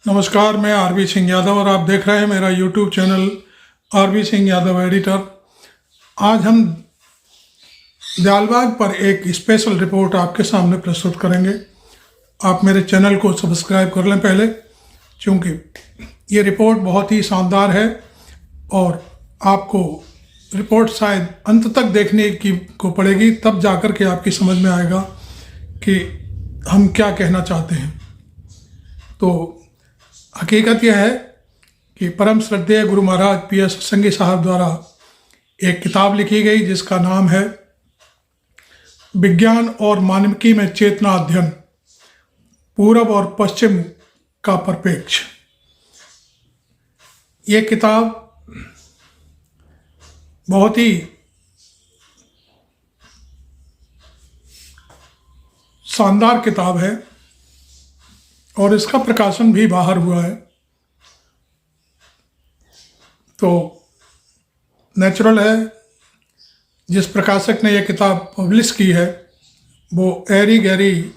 नमस्कार, मैं आरबी सिंह यादव और आप देख रहे हैं मेरा YouTube channel RB Singh Yadav editor. आज हम दयालबाग पर एक स्पेशल रिपोर्ट आपके सामने प्रस्तुत करेंगे। आप मेरे चैनल को सब्सक्राइब कर लें पहले, क्योंकि ये रिपोर्ट बहुत ही शानदार है और आपको रिपोर्ट शायद अंत तक देखने की को पड़ेगी, तब जाकर के आपकी समझ में आएगा कि हम क्या कहना चाहते हैं। तो हकीकत यह है कि परम श्रद्धेय गुरु महाराज PS सत्संगी साहब द्वारा एक किताब लिखी गई जिसका नाम है विज्ञान और मानविकी में चेतना अध्ययन, पूरब और पश्चिम का परिप्रेक्ष्य। ये किताब बहुत ही शानदार किताब है और इसका प्रकाशन भी बाहर हुआ है। तो नेचुरल है, जिस प्रकाशक ने यह किताब पब्लिश की है वो एरी गैरी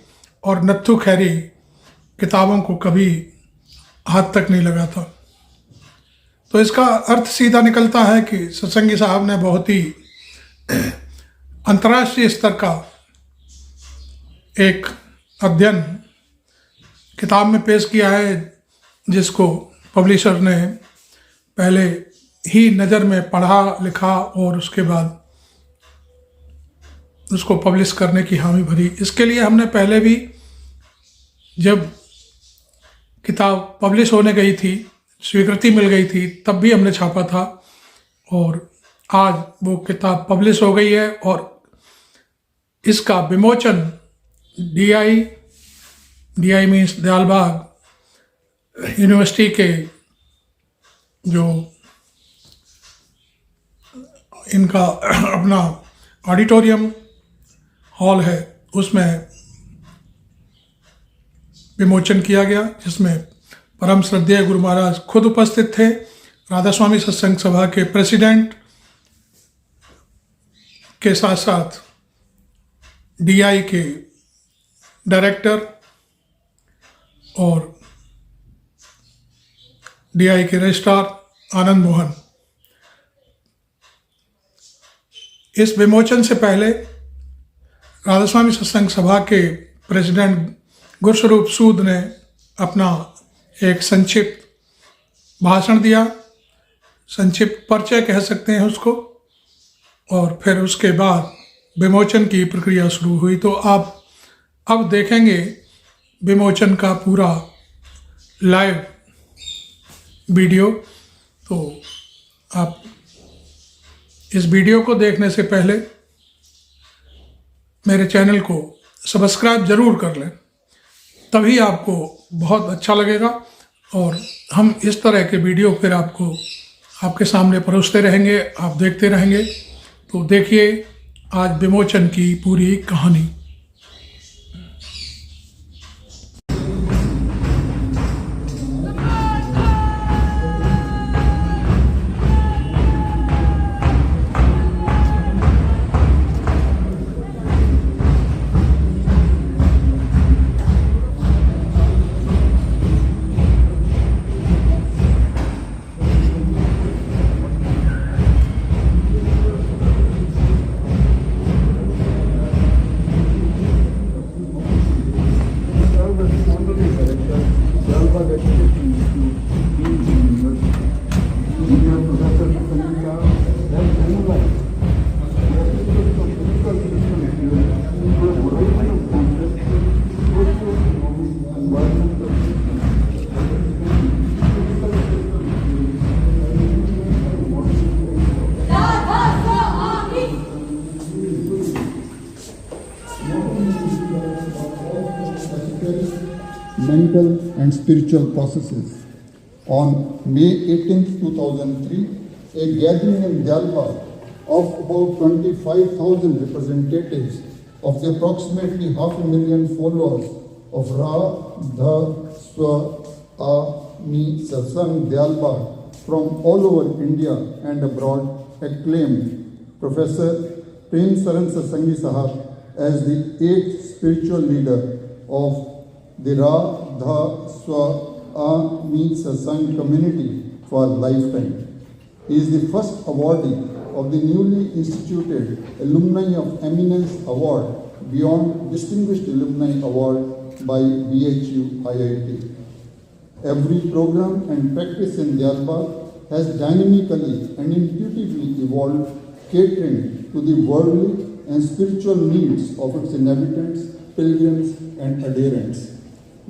और नत्थु खैरी किताबों को कभी हाथ तक नहीं लगा था। तो इसका अर्थ सीधा निकलता है कि सत्संगी साहब ने बहुत ही अंतर्राष्ट्रीय स्तर का एक अध्ययन किताब में पेश किया है, जिसको पब्लिशर ने पहले ही नज़र में पढ़ा लिखा और उसके बाद उसको पब्लिश करने की हामी भरी। इसके लिए हमने पहले भी, जब किताब पब्लिश होने गई थी, स्वीकृति मिल गई थी, तब भी हमने छापा था और आज वो किताब पब्लिश हो गई है और इसका विमोचन DI मीन्स दयालबाग यूनिवर्सिटी के जो इनका अपना ऑडिटोरियम हॉल है उसमें विमोचन किया गया, जिसमें परम श्रद्धेय गुरु महाराज खुद उपस्थित थे, राधा स्वामी सत्संग सभा के प्रेसिडेंट के साथ साथ DI के डायरेक्टर और DI के रजिस्ट्रार आनंद मोहन। इस विमोचन से पहले राधा स्वामी सत्संग सभा के प्रेसिडेंट गुरुस्वरूप सूद ने अपना एक संक्षिप्त भाषण दिया, संक्षिप्त परिचय कह सकते हैं उसको, और फिर उसके बाद विमोचन की प्रक्रिया शुरू हुई। तो आप अब देखेंगे विमोचन का पूरा लाइव वीडियो। तो आप इस वीडियो को देखने से पहले मेरे चैनल को सब्सक्राइब ज़रूर कर लें, तभी आपको बहुत अच्छा लगेगा और हम इस तरह के वीडियो फिर आपको आपके सामने परोसते रहेंगे, आप देखते रहेंगे। तो देखिए आज विमोचन की पूरी कहानी। Mental and spiritual processes. On May 18, 2003, a gathering in Dyalalbagh of about 25,000 representatives of the approximately 500,000 followers of Radha Swami Satsang Dyalalbagh from all over India and abroad acclaimed Professor Prem Saran Satsangi Sahab as the 8th spiritual leader of the Radha meets Satsang community for a lifetime. He is the first awardee of the newly instituted Alumni of Eminence Award beyond Distinguished Alumni Award by BHU IIT. Every program and practice in Diyalbagh has dynamically and intuitively evolved, catering to the worldly and spiritual needs of its inhabitants, pilgrims, and adherents.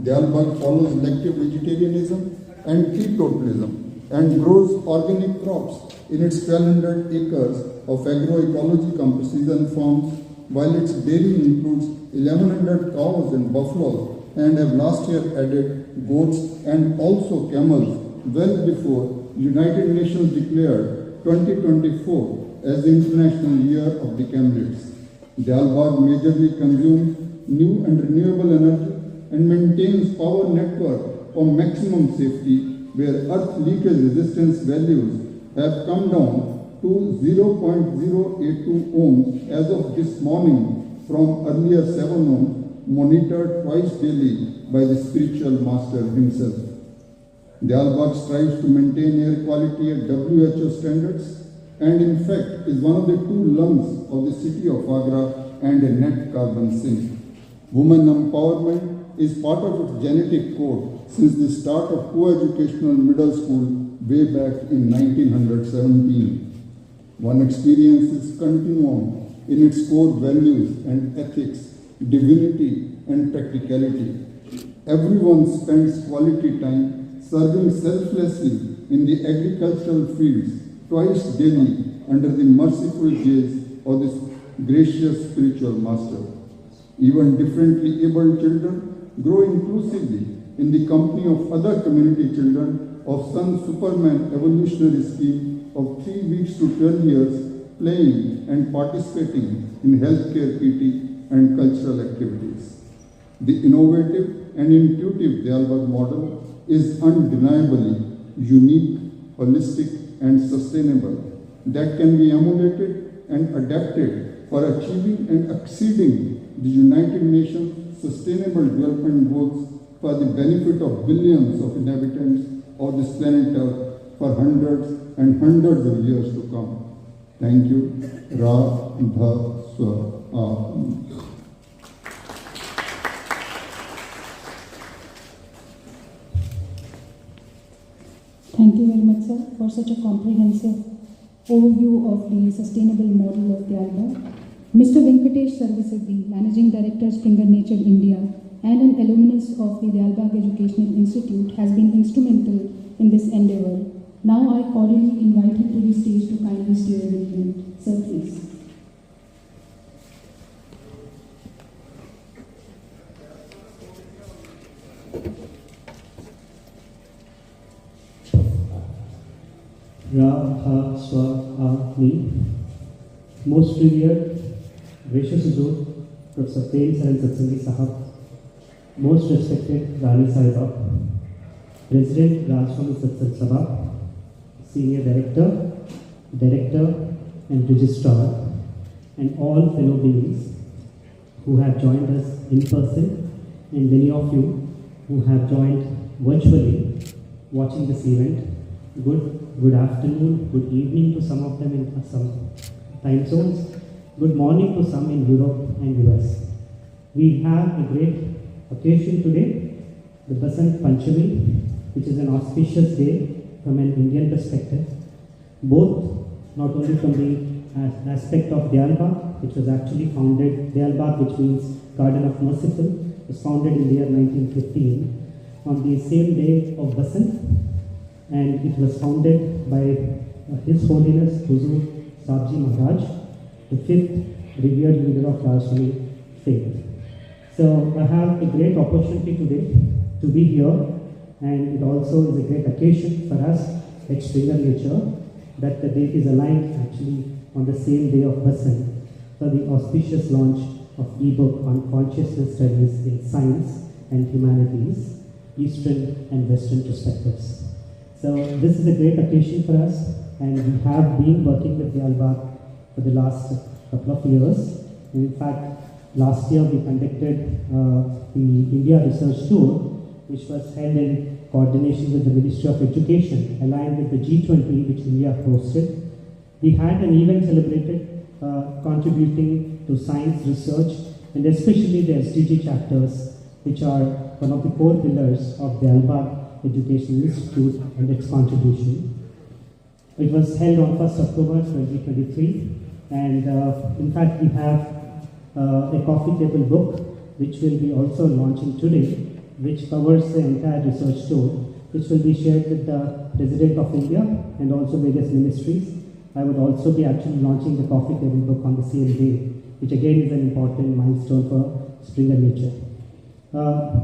Diyalbagh follows lective vegetarianism and teetotalism and grows organic crops in its 1,200 acres of agroecology composition farms, while its dairy includes 1,100 cows and buffaloes, and have last year added goats and also camels, well before United Nations declared 2024 as the International Year of the Camelids. Diyalbagh majorly consumes new and renewable energy and maintains power network for maximum safety, where earth leakage resistance values have come down to 0.082 ohms as of this morning from earlier 7 ohms, monitored twice daily by the spiritual master himself. Diyalbagh strives to maintain air quality at WHO standards and in fact is one of the 2 lungs of the city of Agra and a net carbon sink. Women empowerment is part of its genetic code since the start of co-educational middle school way back in 1917. One experiences continuum in its core values and ethics, divinity and practicality. Everyone spends quality time serving selflessly in the agricultural fields twice daily under the merciful gaze of this gracious spiritual master. Even differently abled children grow inclusively in the company of other community children of Sun Superman evolutionary scheme of 3 weeks to 12 years, playing and participating in healthcare PT and cultural activities. The innovative and intuitive Diyalbagh model is undeniably unique, holistic and sustainable, that can be emulated and adapted for achieving and exceeding the United Nations Sustainable Development Goals for the benefit of billions of inhabitants of this planet Earth for hundreds and hundreds of years to come. Thank you. Ra Dha Swa. Thank you very much, sir, for such a comprehensive overview of the sustainable model of Diyalbagh. Mr. Venkatesh Sarvaseddi, Managing Director, Springer Nature India, and an alumnus of the Diyalbagh Educational Institute, has been instrumental in this endeavor. Now I cordially invite him to the stage to kindly steer the event. Sir, please. Ra Ha Swa A Mi. Most revered, gracious Huzur, Professor Param Satsangi Sahab, most respected Rani Sahiba, President Rajwami Satsang Sabha, Senior Director and Registrar, and all fellow beings who have joined us in person, and many of you who have joined virtually watching this event. Good afternoon, good evening to some of them in some time zones. Good morning to some in Europe and US. We have a great occasion today, the Basant Panchami, which is an auspicious day from an Indian perspective, both not only from the aspect of Diyalbagh, which was actually founded, Diyalbagh, which means Garden of Merciful, was founded in the year 1915 on the same day of Basant, and it was founded by His Holiness Huzur Sabji Maharaj, the 5th revered leader of Rajwami faith. So I have a great opportunity today to be here, and it also is a great occasion for us at Springer Nature that the date is aligned actually on the same day of Basant for the auspicious launch of e-book on consciousness studies in science and humanities, Eastern and Western perspectives. So this is a great occasion for us, and we have been working with Diyalbagh for the last couple of years. And in fact, last year we conducted the India Research Tour, which was held in coordination with the Ministry of Education, aligned with the G20, which India hosted. We had an event celebrated contributing to science research and especially the SDG chapters, which are one of the core pillars of the Dalbagh Educational Institute and its contribution. It was held on 1st October 2023, and in fact we have a coffee table book which will be also launching today, which covers the entire research tour, which will be shared with the President of India and also various ministries. I would also be actually launching the coffee table book on the same day, which again is an important milestone for Springer Nature.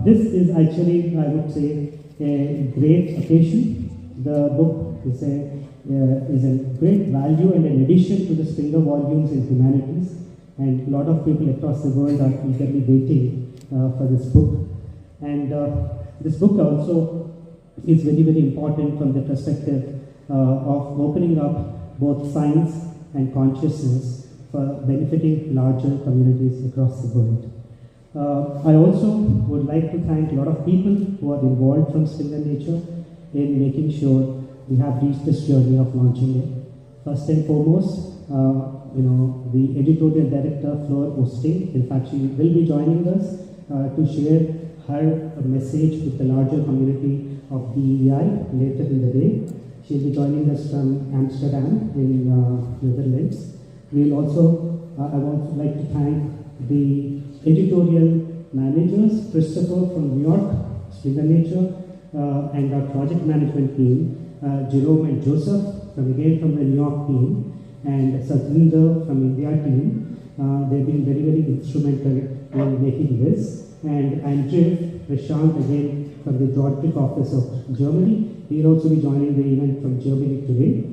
This is actually, I would say, a great occasion. The book is a great value and an addition to the Springer volumes in humanities, and a lot of people across the world are eagerly waiting for this book. And this book also is very, very important from the perspective of opening up both science and consciousness for benefiting larger communities across the world. I also would like to thank a lot of people who are involved from Springer Nature in making sure we have reached this journey of launching it. First and foremost, the editorial director, Fleur Osting, in fact, she will be joining us to share her message with the larger community of DEI later in the day. She'll be joining us from Amsterdam in Netherlands. We'll also, I would also like to thank the editorial managers, Christopher from New York, Springer Nature, and our project management team, Jerome and Joseph, from the New York team, and Satsangi from India team. They've been very, very instrumental in making this. And Andrew Prashant, again from the Geographic Office of Germany. He'll also be joining the event from Germany today.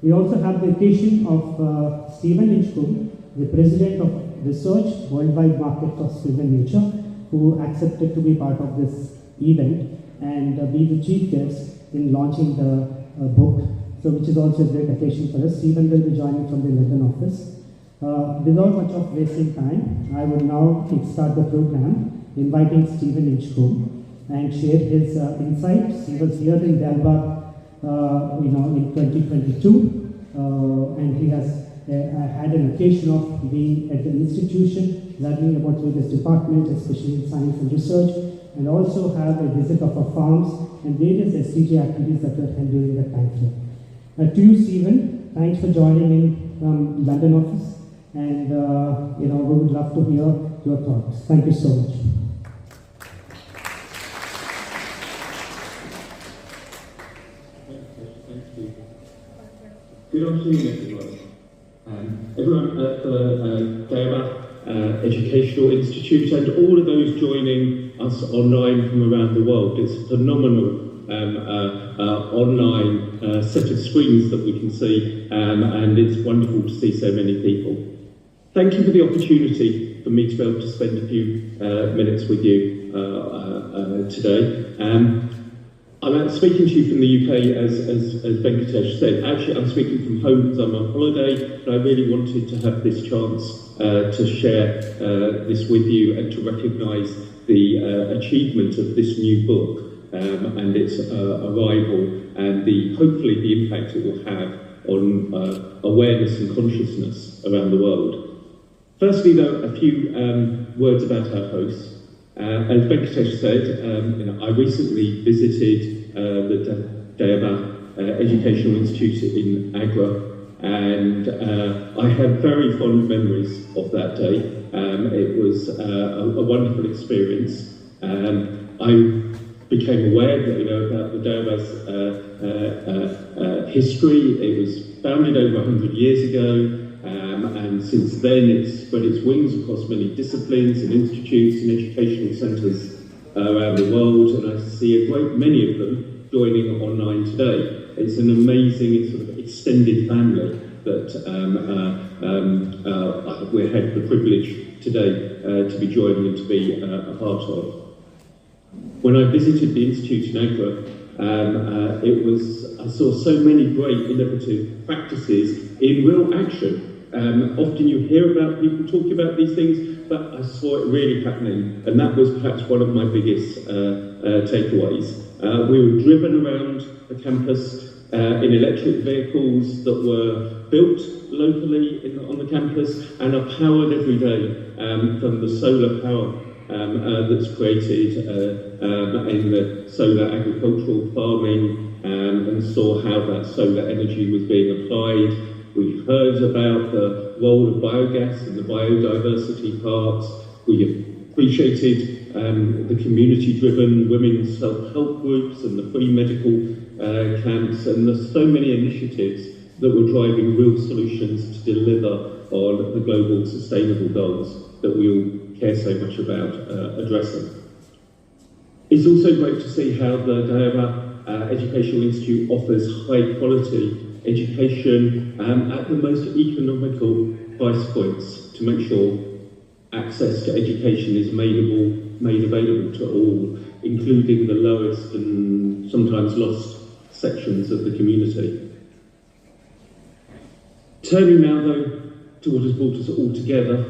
We also have the occasion of Stephen Inchcombe, the President of Research Worldwide Market for Springer Nature, who accepted to be part of this event and be the chief guest in launching the book, so which is also a great occasion for us. Stephen will be joining from the London office. Without much of wasting time, I will now kickstart the program, inviting Stephen Inchcombe and share his insights. He was here in Dalbagh, in 2022, and he has had an occasion of being at the institution, learning about various departments, especially in science and research, and also have a visit of our farms and various SDG activities that were held during that time frame. To you, Stephen, thanks for joining in from London office, and we would love to hear your thoughts. Thank you so much. Good afternoon, everyone at the Param Educational Institute and all of those joining us online from around the world. It's a phenomenal online set of screens that we can see, and it's wonderful to see so many people. Thank you for the opportunity for me to be able to spend a few minutes with you today. I'm speaking to you from the UK, as Venkatesh said. Actually, I'm speaking from home because I'm on holiday, but I really wanted to have this chance to share this with you and to recognise the achievement of this new book and its arrival and hopefully the impact it will have on awareness and consciousness around the world. Firstly, though, a few words about our hosts. As Venkatesh said, I recently visited the Dalbagh Educational Institute in Agra, and I have very fond memories of that day. It was a wonderful experience. I became aware about the Dalbagh's history. It was founded over 100 years ago. And since then it's spread its wings across many disciplines and institutes and educational centres around the world, and I see a great many of them joining online today. It's an amazing sort of extended family that we had the privilege today to be joining and to be a part of. When I visited the Institute in Agra, I saw so many great innovative practices in real action Often you hear about people talking about these things, but I saw it really happening, and that was perhaps one of my biggest takeaways. We were driven around the campus in electric vehicles that were built locally on the campus and are powered every day from the solar power that's created in the solar agricultural farming, and saw how that solar energy was being applied. We heard about the role of biogas in the biodiversity parks. We appreciated the community-driven women's self-help groups and the free medical camps, and there's so many initiatives that were driving real solutions to deliver on the global sustainable goals that we all care so much about addressing. It's also great to see how the Dayaba Educational Institute offers high quality education at the most economical price points to make sure access to education is made available to all, including the lowest and sometimes lost sections of the community. Turning now though to what has brought us all together,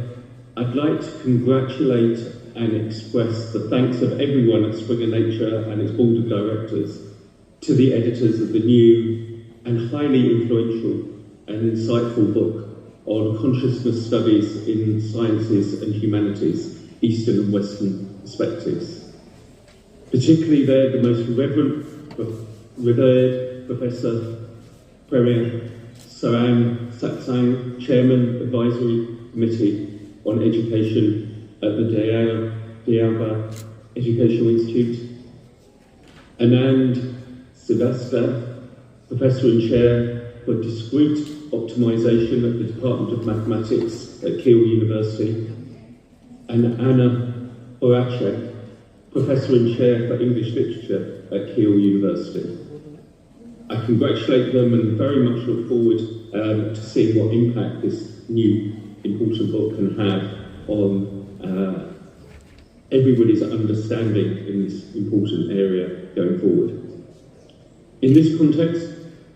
I'd like to congratulate and express the thanks of everyone at Springer Nature and its board of directors, to the editors of the new and highly influential and insightful book on consciousness studies in sciences and humanities, Eastern and Western perspectives. Particularly there, the most revered Professor Premier Param, Satsangi, Chairman, Advisory Committee on Education at the Dayaba Educational Institute, Anand Sylvester, Professor and Chair for Discrete Optimization at the Department of Mathematics at Keele University, and Anna Horacek, Professor and Chair for English Literature at Keele University. I congratulate them and very much look forward to seeing what impact this new important book can have on everybody's understanding in this important area going forward. In this context,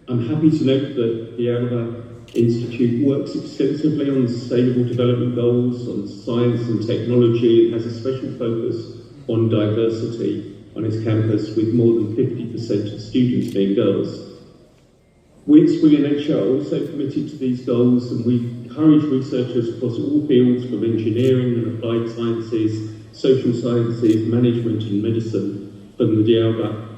I'm happy to note that the Alba Institute works extensively on sustainable development goals, on science and technology. It has a special focus on diversity on its campus, with more than 50% of students being girls. We at Springer Nature are also committed to these goals, and we encourage researchers across all fields from engineering and applied sciences, social sciences, management and medicine from the Dialga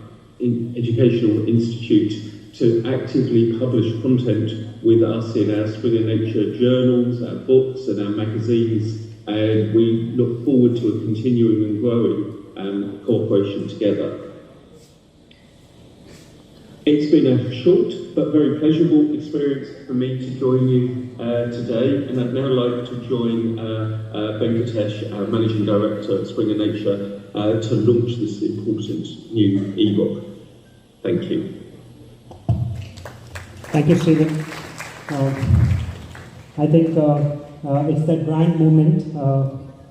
Educational Institute to actively publish content with us in our Springer Nature journals, our books and our magazines, and we look forward to a continuing and growing cooperation together. It's been a short but very pleasurable experience for me to join you today, and I'd now like to join Venkatesh, our Managing Director at Springer Nature, to launch this important new ebook. Thank you. Thank you, Stephen. I think it's that grand moment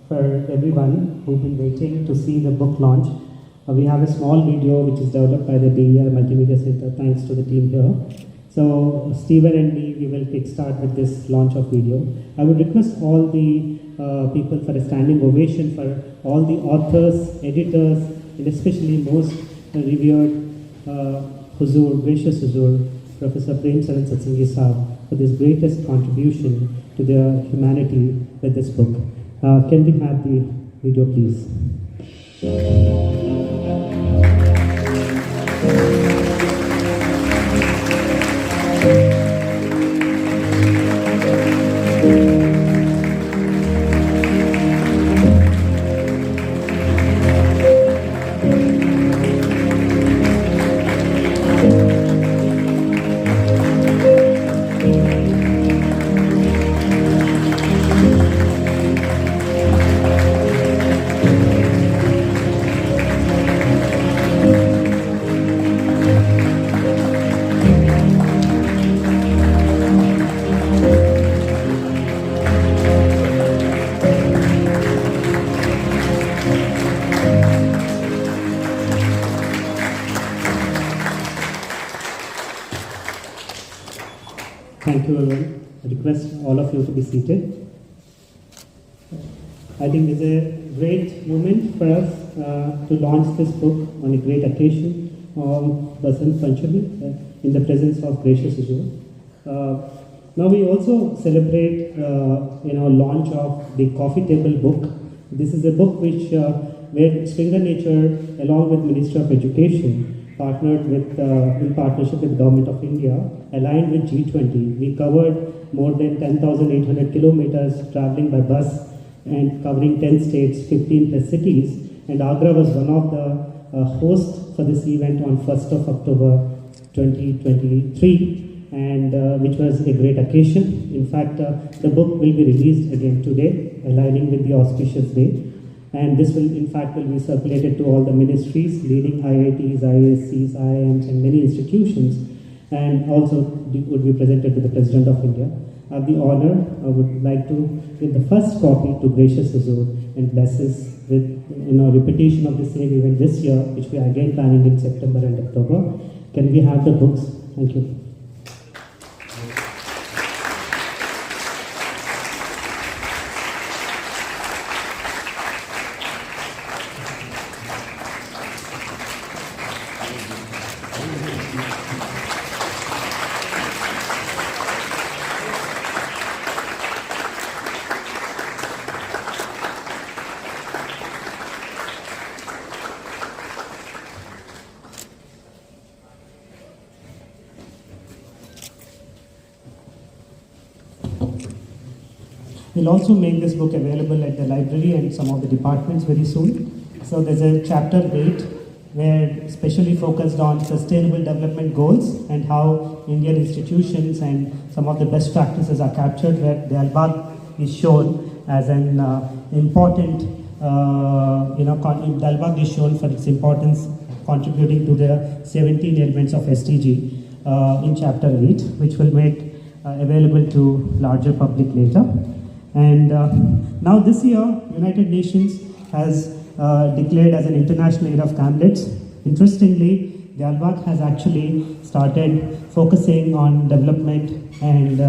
for everyone who've been waiting to see the book launch. We have a small video which is developed by the DER Multimedia Center, thanks to the team here. So Stephen and me, we will kickstart with this launch of video. I would request all the people for a standing ovation for all the authors, editors, and especially most revered Huzur, gracious Huzur, Professor Prem and Satsangi sahab, for this greatest contribution to the humanity with this book. Can we have the video, please? Thank you, everyone. I request all of you to be seated. I think it's a great moment for us to launch this book on a great occasion on Basant Panchami in the presence of gracious Huzur. Now we also celebrate launch of the Coffee Table book. This is a book which where Springer Nature along with Ministry of Education partnered with in partnership with the Government of India, aligned with G20. We covered more than 10,800 kilometers traveling by bus and covering 10 states, 15 plus cities. And Agra was one of the hosts for this event on 1st of October 2023, and which was a great occasion. In fact, the book will be released again today, aligning with the auspicious day. And this will, in fact, will be circulated to all the ministries, leading IITs, IISCs, IIMs, and many institutions, and also would be presented to the President of India. I have the honor, I would like to give the first copy to gracious Huzur and bless us with repetition of the same event this year, which we are again planning in September and October. Can we have the books? Thank you. We'll also make this book available at the library and some of the departments very soon. So there's a chapter 8 where specially focused on sustainable development goals and how Indian institutions and some of the best practices are captured, where Dalbagh is shown as an important, Dalbagh is shown for its importance contributing to the 17 elements of SDG in chapter 8, which will make available to larger public later. And now this year, United Nations has declared as an International Year of Camlets. Interestingly, Dalbagh has actually started focusing on development and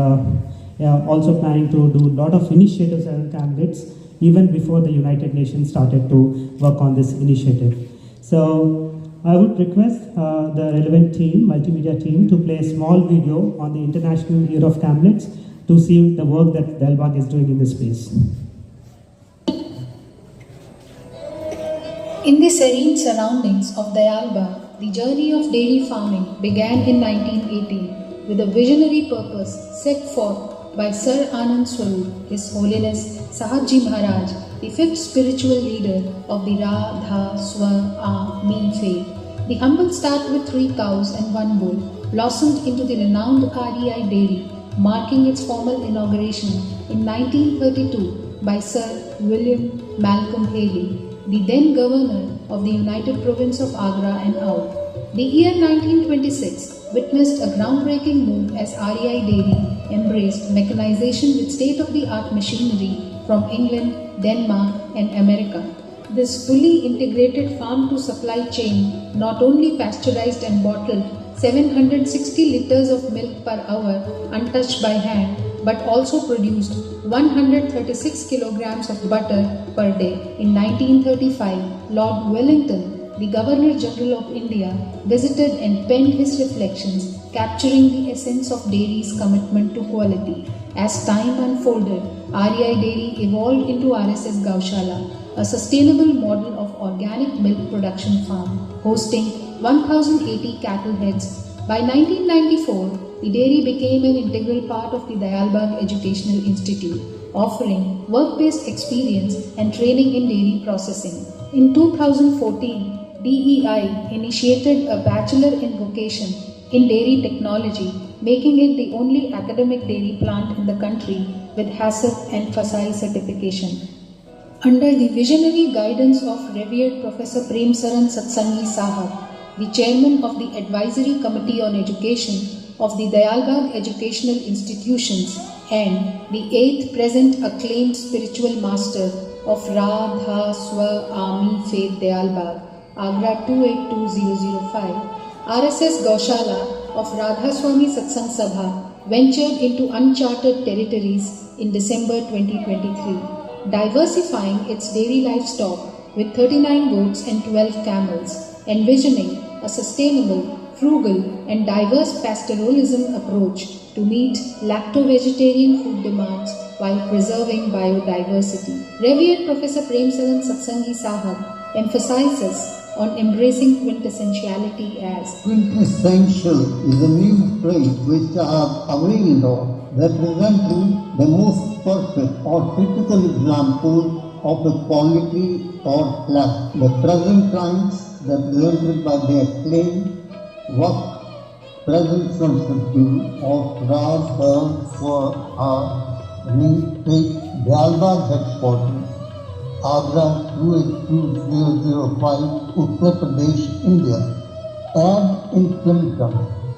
also planning to do a lot of initiatives around camlets even before the United Nations started to work on this initiative. So I would request the relevant team, multimedia team, to play a small video on the International Year of Camlets to see the work that Dalbagh is doing in this space. In the serene surroundings of Dalbagh, the journey of dairy farming began in 1918 with a visionary purpose set forth by Sir Anand Swarup, His Holiness Sahab Ji Maharaj, the fifth spiritual leader of the Radha Swa Me faith. The humble start with 3 cows and 1 bull blossomed into the renowned REI dairy, marking its formal inauguration in 1932 by Sir William Malcolm Haley, the then governor of the United Province of Agra and Oudh. The year 1926 witnessed a groundbreaking move as REI Dairy embraced mechanization with state-of-the-art machinery from England, Denmark and America. This fully integrated farm-to-supply chain not only pasteurized and bottled 760 liters of milk per hour untouched by hand, but also produced 136 kilograms of butter per day. In 1935, Lord Wellington, the Governor General of India, visited and penned his reflections, capturing the essence of dairy's commitment to quality. As time unfolded, REI Dairy evolved into RSS Gaushala, a sustainable model of organic milk production farm, hosting 1,080 cattle heads. By 1994, the dairy became an integral part of the Dalbagh Educational Institute, offering work-based experience and training in dairy processing. In 2014, DEI initiated a Bachelor in Vocation in Dairy Technology, making it the only academic dairy plant in the country with HACCP and FSSAI certification. Under the visionary guidance of revered Professor Prem Saran Satsangi Sahab, the chairman of the Advisory Committee on Education of the Dalbagh Educational Institutions and the 8th present acclaimed spiritual master of Radha Swa Me Faith Dalbagh, Agra 282005, RSS Gaushala of Radha Swami Satsang Sabha ventured into uncharted territories in December 2023, diversifying its dairy livestock with 39 goats and 12 camels, envisioning a sustainable, frugal, and diverse pastoralism approach to meet lacto-vegetarian food demands while preserving biodiversity. Revered Professor Premsadan Satsangi Sahab emphasizes on embracing quintessentiality as quintessential is a new phrase which I have availed of, representing the most perfect or typical example of a quality or class. The present times represented by their claim, work, presence and subdue of Raj, Bird, for our take Dalbag headquarters, Agra 282005, Uttar Pradesh, India. Ad infinitum,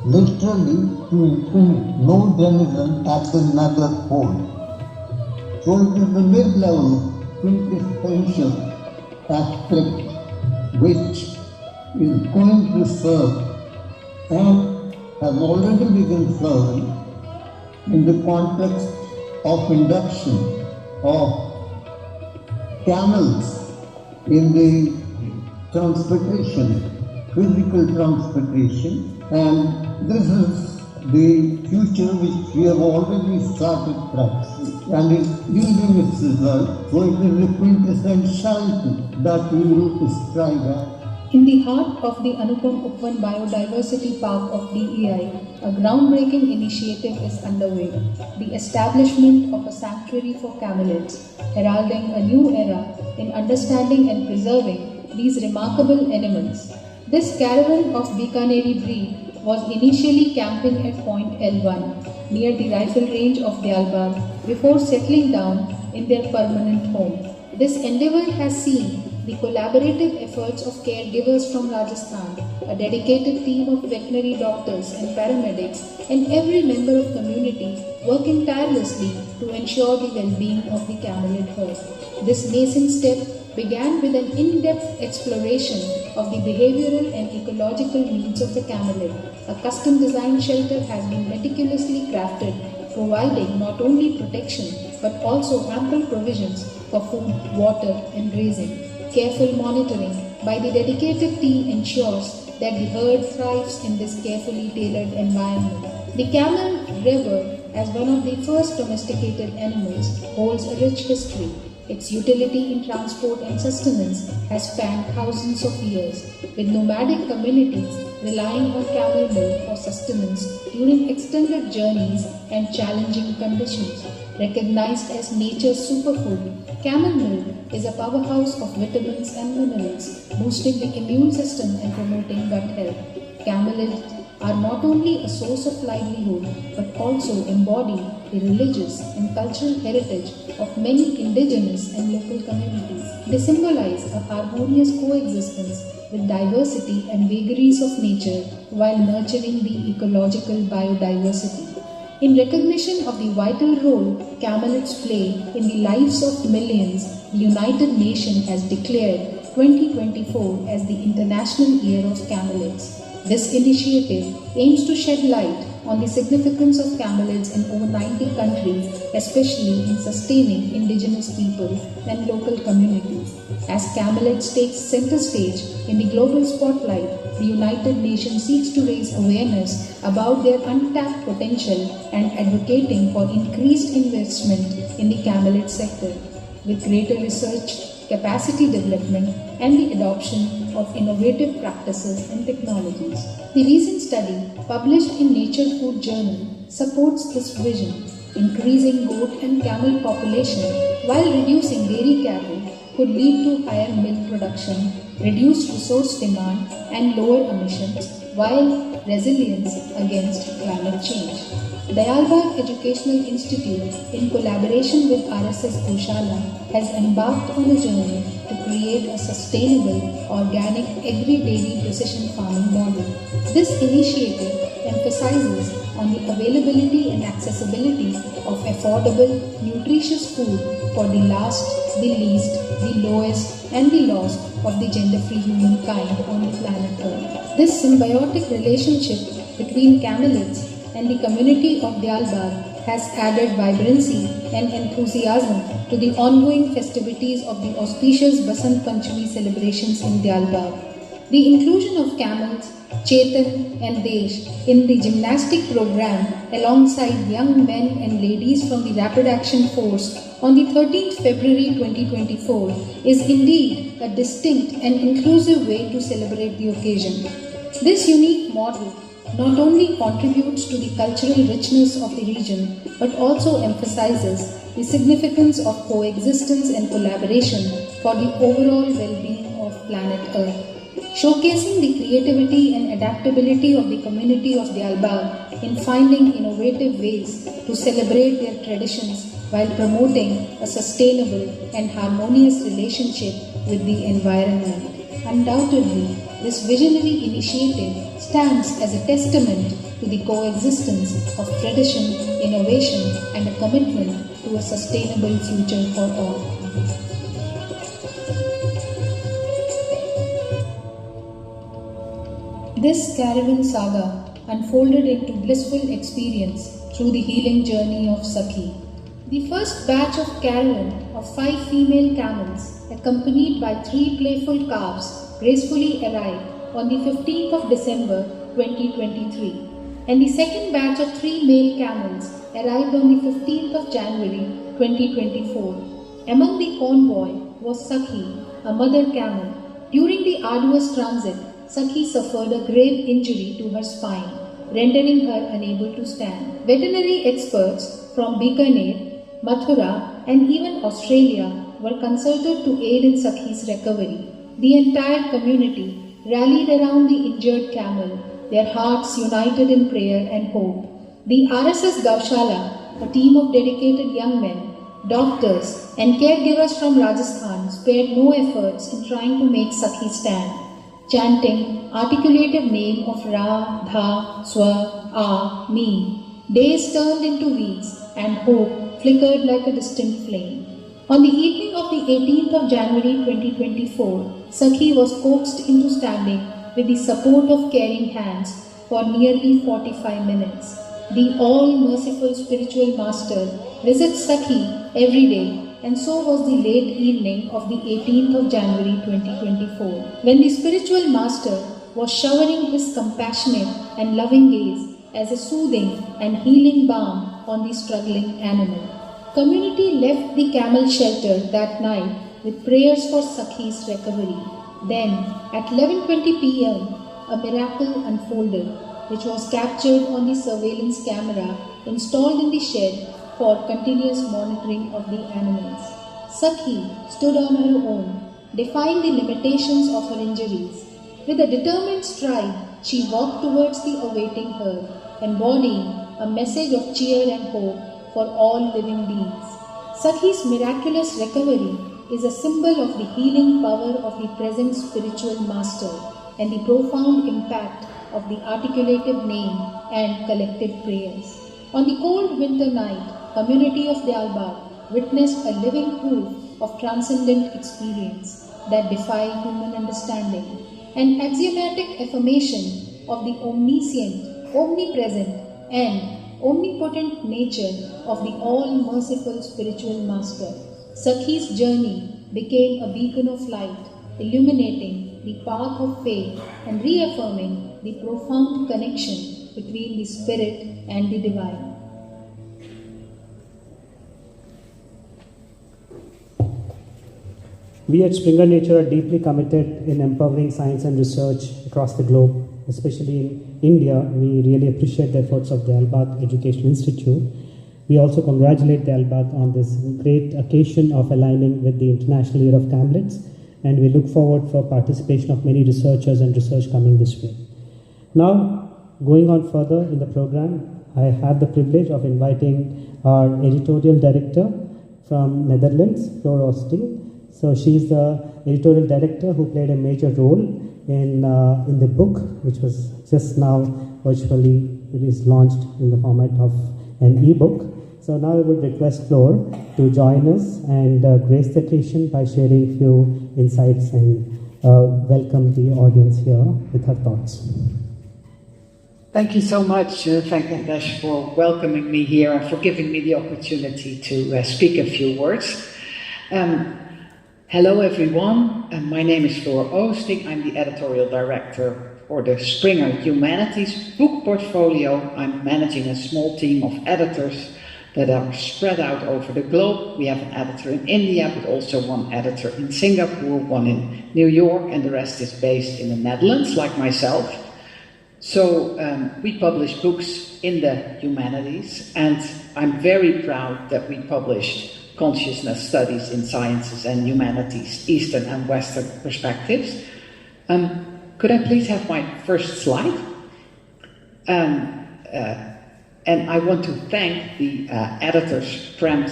literally to infinite, no denizen at the nether pole. So it is the mid-level quintessential aspect which is going to serve and has already begun serving in the context of induction of camels in the transportation, physical transportation, and this is the future which we have already started practicing and is yielding its result. So it is the quintessentiality that we will strive at. in the heart of the Anupam Uppan Biodiversity Park of DEI, a groundbreaking initiative is underway, the establishment of a sanctuary for camelids, heralding a new era in understanding and preserving these remarkable animals. This caravan of Bikaneri breed was initially camping at Point L1 near the rifle range of Dalbag before settling down in their permanent home. This endeavour has seen the collaborative efforts of caregivers from Rajasthan, a dedicated team of veterinary doctors and paramedics, and every member of community working tirelessly to ensure the well-being of the camelid herd. This nascent step began with an in-depth exploration of the behavioral and ecological needs of the camelid. A custom-designed shelter has been meticulously crafted, providing not only protection but also ample provisions for food, water, and grazing. Careful monitoring by the dedicated team ensures that the herd thrives in this carefully tailored environment. The camel, revered as one of the first domesticated animals, holds a rich history. Its utility in transport and sustenance has spanned thousands of years, with nomadic communities relying on camel milk for sustenance during extended journeys and challenging conditions. Recognized as nature's superfood, camel milk is a powerhouse of vitamins and minerals, boosting the immune system and promoting gut health. Camelids are not only a source of livelihood but also embody the religious and cultural heritage of many indigenous and local communities. They symbolize a harmonious coexistence with diversity and vagaries of nature while nurturing the ecological biodiversity. In recognition of the vital role camelids play in the lives of millions, the United Nations has declared 2024 as the International Year of Camelids. This initiative aims to shed light on the significance of camelids in over 90 countries, especially in sustaining indigenous people and local communities. As camelids take center stage in the global spotlight, the United Nations seeks to raise awareness about their untapped potential and advocating for increased investment in the camelid sector, with greater research, capacity development, and the adoption of innovative practices and technologies. The recent study, published in Nature Food Journal, supports this vision. Increasing goat and camel population while reducing dairy cattle could lead to higher milk production, reduced resource demand, and lower emissions, while resilience against climate change. Dayalbag Educational Institute, in collaboration with RSS Goshala, has embarked on a journey to create a sustainable, organic, agri-dairy precision farming model. This initiative emphasizes on the availability and accessibility of affordable, nutritious food for the last, the least, the lowest, and the lost of the gender-free humankind on the planet Earth. This symbiotic relationship between camelids and the community of Dialbag has added vibrancy and enthusiasm to the ongoing festivities of the auspicious Basant Panchami celebrations in Dialbag. The inclusion of camels, Chetan and Desh in the gymnastic program alongside young men and ladies from the Rapid Action Force on the 13th February 2024 is indeed a distinct and inclusive way to celebrate the occasion. This unique model not only contributes to the cultural richness of the region but also emphasizes the significance of coexistence and collaboration for the overall well-being of planet Earth. Showcasing the creativity and adaptability of the community of Dialbag in finding innovative ways to celebrate their traditions while promoting a sustainable and harmonious relationship with the environment. Undoubtedly, this visionary initiative stands as a testament to the coexistence of tradition, innovation, and a commitment to a sustainable future for all. This caravan saga unfolded into blissful experience through the healing journey of Sakhi. The first batch of caravan of 5 female camels, accompanied by 3 playful calves, gracefully arrived on the 15th of December 2023, and the second batch of 3 male camels arrived on the 15th of January 2024. Among the convoy was Sakhi, a mother camel. During the arduous transit, Sakhi suffered a grave injury to her spine, rendering her unable to stand. Veterinary experts from Bikaner, Mathura, and even Australia were consulted to aid in Sakhi's recovery. The entire community rallied around the injured camel, their hearts united in prayer and hope. The RSS Gaushala, a team of dedicated young men, doctors, and caregivers from Rajasthan spared no efforts in trying to make Sakhi stand. Chanting articulative name of Ra, Dha, Swa, A, Me, days turned into weeks and hope flickered like a distant flame. On the evening of the 18th of January 2024, Sakhi was coaxed into standing with the support of caring hands for nearly 45 minutes. The all-merciful spiritual master visits Sakhi every day, and so was the late evening of the 18th of January 2024, when the spiritual master was showering his compassionate and loving gaze as a soothing and healing balm on the struggling animal. Community left the camel shelter that night with prayers for Sakhi's recovery. Then, at 11:20 p.m., a miracle unfolded, which was captured on the surveillance camera installed in the shed for continuous monitoring of the animals. Sakhi stood on her own, defying the limitations of her injuries. With a determined stride, she walked towards the awaiting herd, embodying a message of cheer and hope for all living beings. Sakhi's miraculous recovery is a symbol of the healing power of the present spiritual master and the profound impact of the articulative name and collective prayers. On the cold winter night, community of Dialbag witnessed a living proof of transcendent experience that defy human understanding, an axiomatic affirmation of the omniscient, omnipresent, and omnipotent nature of the all-merciful spiritual master. Sakhi's journey became a beacon of light, illuminating the path of faith and reaffirming the profound connection between the spirit and the divine. We at Springer Nature are deeply committed in empowering science and research across the globe, especially in India. We really appreciate the efforts of the Dialbag Education Institute. We also congratulate Dialbag on this great occasion of aligning with the International Year of Camlets, and we look forward for participation of many researchers and research coming this way. Now, going on further in the program, I have the privilege of inviting our editorial director from Netherlands, Floor Osting. So she's the editorial director who played a major role in the book, which was just now virtually launched in the format of an e-book. So now I would request Floor to join us and grace the occasion by sharing a few insights and welcome the audience here with her thoughts. Thank you so much, Venkatesh, for welcoming me here and for giving me the opportunity to speak a few words. Hello, everyone. My name is Floor Oosting. I'm the editorial director for the Springer Humanities book portfolio. I'm managing a small team of editors that are spread out over the globe. We have an editor in India, but also one editor in Singapore, one in New York, and the rest is based in the Netherlands, like myself. So we publish books in the humanities, and I'm very proud that we published Consciousness Studies in Sciences and Humanities, Eastern and Western Perspectives. Could I please have my first slide? And I want to thank the editors Param,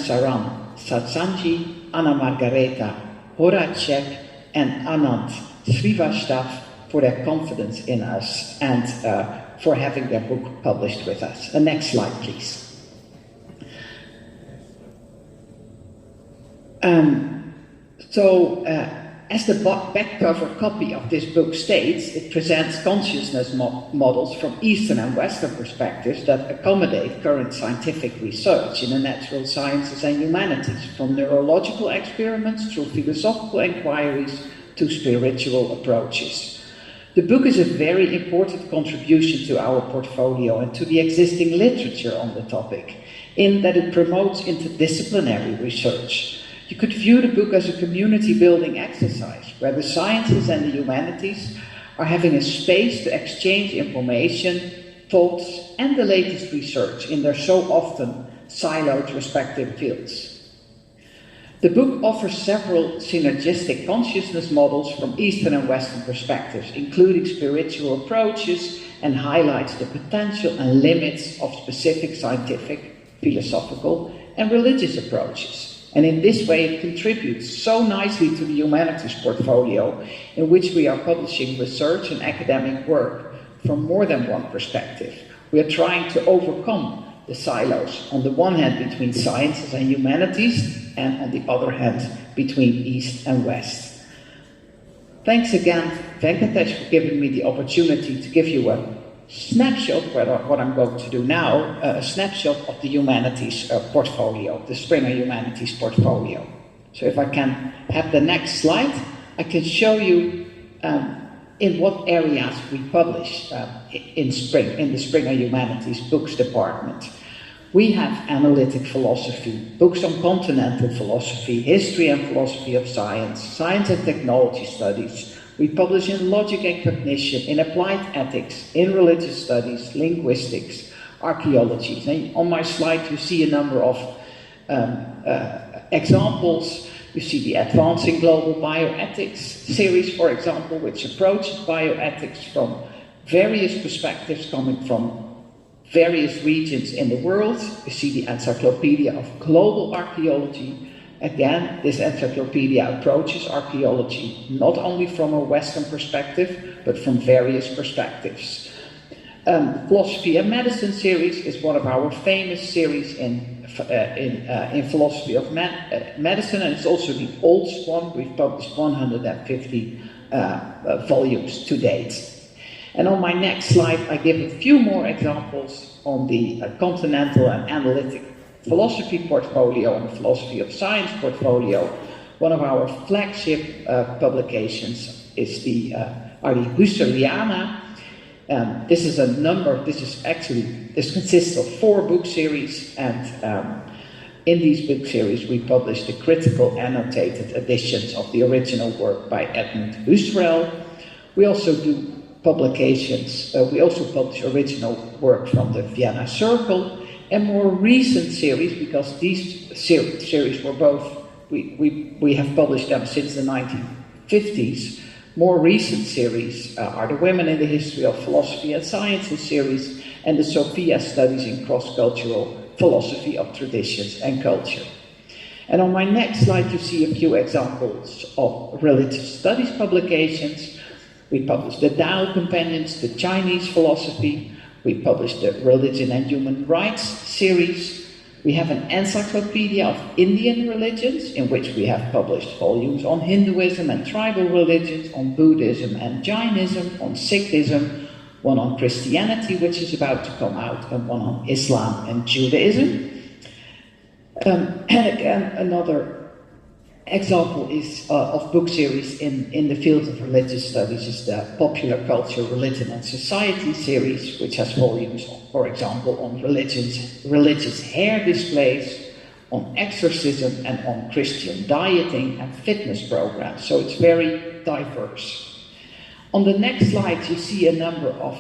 Satsangi, Anna Margareta, Horacek, and Anand Srivastav for their confidence in us and for having their book published with us. The next slide, please. As the back cover copy of this book states, it presents consciousness models from Eastern and Western perspectives that accommodate current scientific research in the natural sciences and humanities, from neurological experiments through philosophical inquiries to spiritual approaches. The book is a very important contribution to our portfolio and to the existing literature on the topic, in that it promotes interdisciplinary research. You could view the book as a community-building exercise, where the sciences and the humanities are having a space to exchange information, thoughts, and the latest research in their so often siloed respective fields. The book offers several synergistic consciousness models from Eastern and Western perspectives, including spiritual approaches, and highlights the potential and limits of specific scientific, philosophical, and religious approaches. And in this way, it contributes so nicely to the humanities portfolio, in which we are publishing research and academic work from more than one perspective. We are trying to overcome the silos, on the one hand between sciences and humanities, and on the other hand between East and West. Thanks again, Venkatesh, for giving me the opportunity to give you a snapshot, what I'm going to do now, a snapshot of the humanities portfolio, the Springer Humanities portfolio. So if I can have the next slide, I can show you in what areas we publish in the Springer Humanities Books department. We have analytic philosophy, books on continental philosophy, history and philosophy of science, science and technology studies. We publish in logic and cognition, in applied ethics, in religious studies, linguistics, archaeology. And on my slide you see a number of examples. You see the Advancing Global Bioethics series, for example, which approaches bioethics from various perspectives coming from various regions in the world. You see the Encyclopedia of Global Archaeology. Again, this encyclopedia approaches archaeology not only from a Western perspective, but from various perspectives. Philosophy and Medicine series is one of our famous series in philosophy of medicine, and it's also the oldest one. We've published 150 volumes to date. And on my next slide, I give a few more examples on the continental and analytic philosophy portfolio and philosophy of science portfolio. One of our flagship publications is the Husserliana. This consists of 4 book series, and in these book series we publish the critical annotated editions of the original work by Edmund Husserl. We also do publications, we also publish original work from the Vienna Circle, and more recent series, because these series were both, we have published them since the 1950s. More recent series are the Women in the History of Philosophy and Sciences series, and the Sophia Studies in Cross-Cultural Philosophy of Traditions and Culture. And on my next slide you see a few examples of religious studies publications. We published the Tao Companions to Chinese Philosophy. We published the Religion and Human Rights series. We have an encyclopedia of Indian religions, in which we have published volumes on Hinduism and tribal religions, on Buddhism and Jainism, on Sikhism, one on Christianity, which is about to come out, and one on Islam and Judaism. And again, another example is of book series in the field of religious studies is the Popular Culture, Religion and Society series, which has volumes, for example, on religious hair displays, on exorcism, and on Christian dieting and fitness programs. So it's very diverse. On the next slide, you see a number of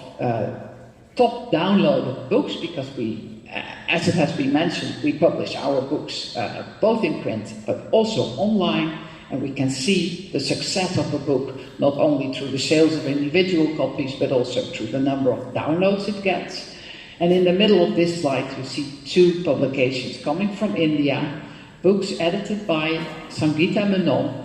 top downloaded books, because we, as it has been mentioned, we publish our books both in print but also online, and we can see the success of a book not only through the sales of individual copies but also through the number of downloads it gets. And in the middle of this slide you see two publications coming from India, books edited by Sangeeta Menon,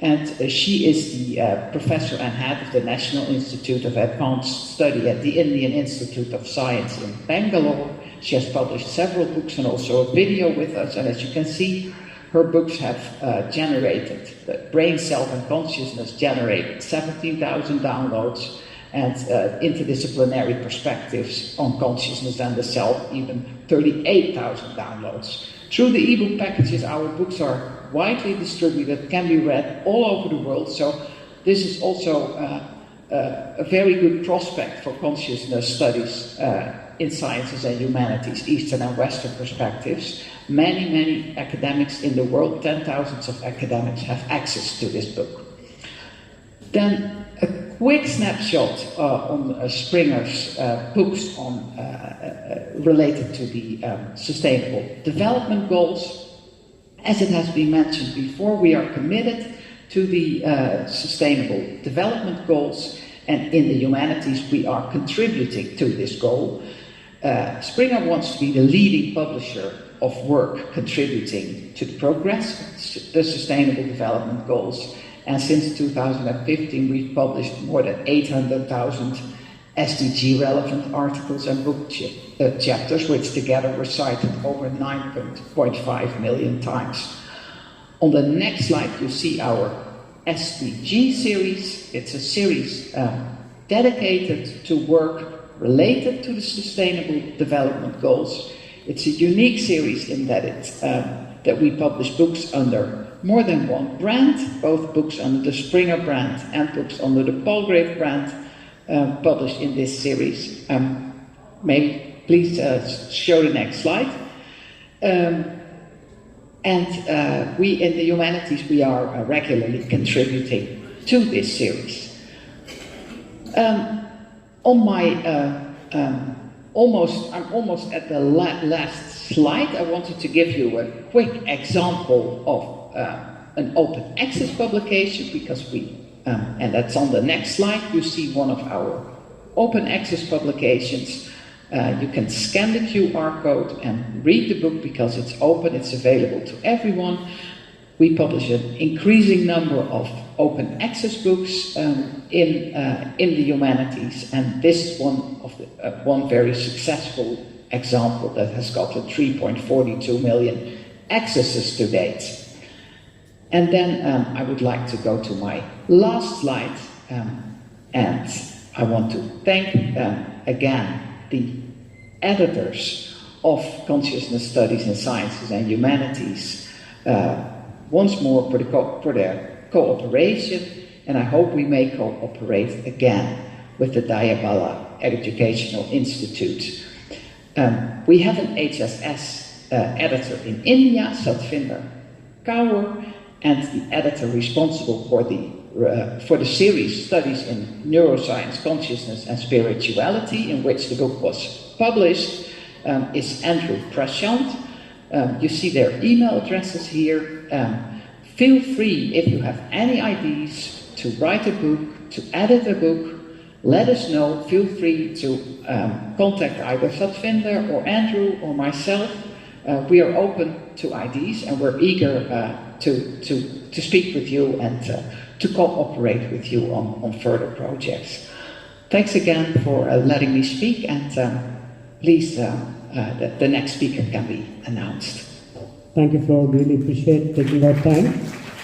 and she is the professor and head of the National Institute of Advanced Study at the Indian Institute of Science in Bangalore. She has published several books and also a video with us, and as you can see, her books have generated, the Brain, Self and Consciousness generated 17,000 downloads, and Interdisciplinary Perspectives on Consciousness and the Self, even 38,000 downloads. Through the ebook packages, our books are widely distributed, can be read all over the world, so this is also a very good prospect for consciousness studies in sciences and humanities, Eastern and Western perspectives. Many academics in the world, 10,000s of academics, have access to this book. Then a quick snapshot on Springer's books on, related to the Sustainable Development Goals. As it has been mentioned before, we are committed to the Sustainable Development Goals, and in the humanities we are contributing to this goal. Springer wants to be the leading publisher of work contributing to the progress of the Sustainable Development Goals, and since 2015 we've published more than 800,000 SDG relevant articles and book chapters, which together were cited over 9.5 million times. On the next slide you see our SDG series. It's a series dedicated to work related to the Sustainable Development Goals. It's a unique series in that that we publish books under more than one brand, both books under the Springer brand and books under the Palgrave brand, published in this series. Maybe please show the next slide. We in the humanities, we are regularly contributing to this series. On my I'm almost at the last slide. I wanted to give you a quick example of an open access publication, because we and that's on the next slide. You see one of our open access publications. You can scan the QR code and read the book because it's open, it's available to everyone. We publish an increasing number of open access books in the humanities, and this is one very successful example that has gotten 3.42 million accesses to date. And then I would like to go to my last slide, and I want to thank again the editors of Consciousness Studies in Sciences and Humanities once more for their cooperation, and I hope we may cooperate again with the Dayabala Educational Institute. We have an HSS editor in India, Satvinder Kaur, and the editor responsible for the series Studies in Neuroscience, Consciousness and Spirituality, in which the book was published, is Andrew Prashant. You see their email addresses here. Feel free, if you have any ideas to write a book, to edit a book, let us know. Feel free to contact either Satvinder or Andrew or myself. We are open to ideas, and we're eager to speak with you and to cooperate with you on further projects. Thanks again for letting me speak, and please, the next speaker can be announced. Thank you, Flo. Really appreciate taking our time.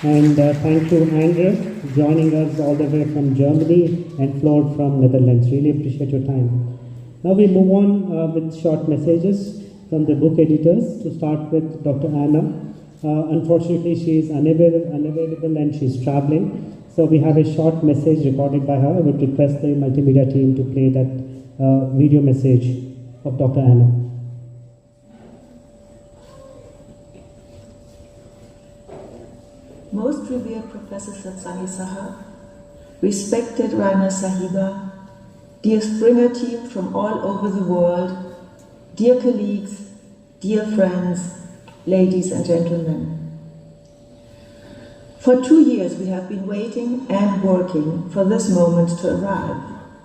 And thank you, Andrew, joining us all the way from Germany and Floyd from Netherlands. Really appreciate your time. Now we move on with short messages from the book editors. To start with Dr. Anna. Unfortunately, she is unavailable and she is traveling. So we have a short message recorded by her. I would request the multimedia team to play that video message of Dr. Anna. Most revered Professor Satsangi Sahab, respected Raina Sahiba, dear Springer team from all over the world, dear colleagues, dear friends, ladies and gentlemen. For 2 years we have been waiting and working for this moment to arrive.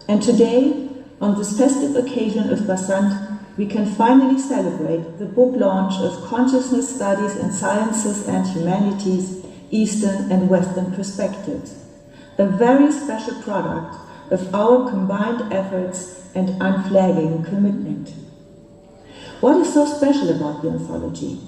And today, on this festive occasion of Vasant, we can finally celebrate the book launch of Consciousness Studies in Sciences and Humanities, Eastern and Western Perspectives, a very special product of our combined efforts and unflagging commitment. What is so special about the anthology?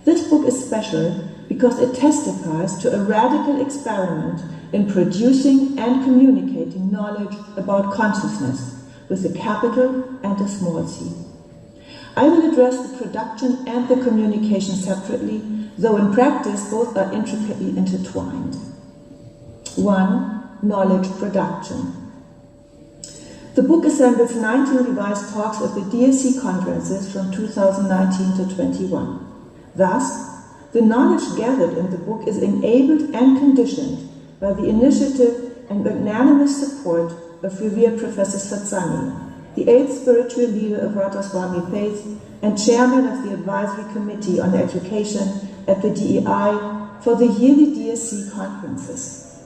This book is special because it testifies to a radical experiment in producing and communicating knowledge about consciousness with a capital and a small c. I will address the production and the communication separately, though in practice both are intricately intertwined. 1. Knowledge production. The book assembles 19 revised talks at the DSC conferences from 2019 to 21. Thus, the knowledge gathered in the book is enabled and conditioned by the initiative and magnanimous support of revered Professor Satsangi, the 8th spiritual leader of Radha-Swami Faith and chairman of the Advisory Committee on Education at the DEI for the yearly DSC conferences.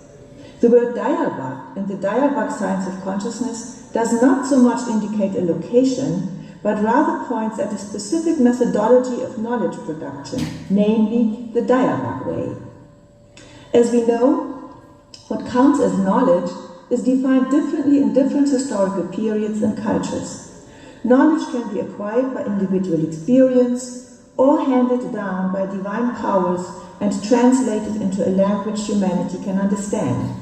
The word Dayarbak in the Dayarbak Science of Consciousness does not so much indicate a location, but rather points at a specific methodology of knowledge production, namely the Dayarbak way. As we know, what counts as knowledge is defined differently in different historical periods and cultures. Knowledge can be acquired by individual experience or handed down by divine powers and translated into a language humanity can understand.